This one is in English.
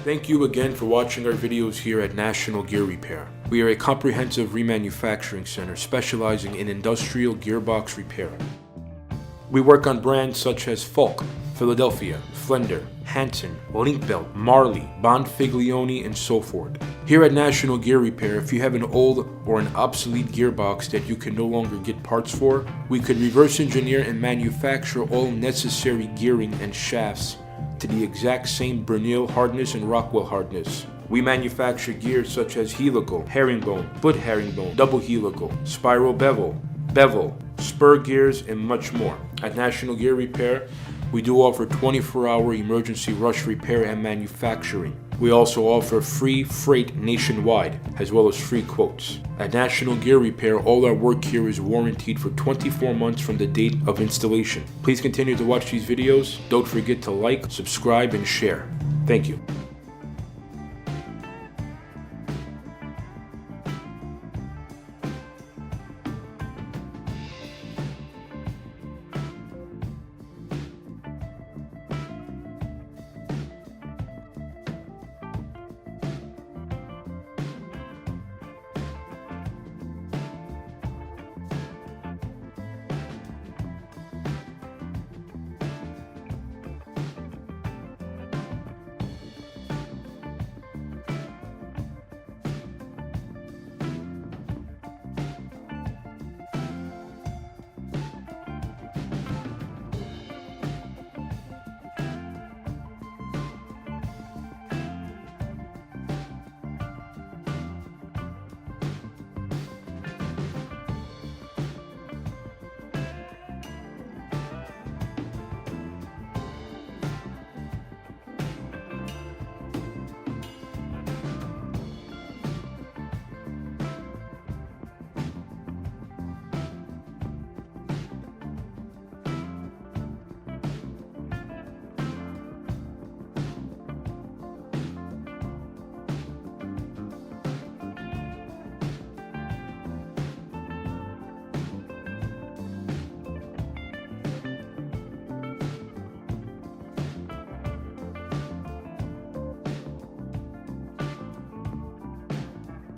Thank you again for watching our videos here at National Gear Repair. We are a comprehensive remanufacturing center specializing in industrial gearbox repair. We work on brands such as Falk, Philadelphia, Flender, Hanson, Linkbelt, Marley, Bonfiglione, and so forth. Here at National Gear Repair, if you have an old or an obsolete gearbox that you can no longer get parts for, we could reverse engineer and manufacture all necessary gearing and shafts to the exact same Bernil hardness and Rockwell hardness. We manufacture gears such as helical, herringbone, foot herringbone, double helical, spiral bevel, spur gears, and much more. At National Gear Repair, we do offer 24-hour emergency rush repair and manufacturing. We also offer free freight nationwide, as well as free quotes. At National Gear Repair, all our work here is warranted for 24 months from the date of installation. Please continue to watch these videos. Don't forget to like, subscribe, and share. Thank you.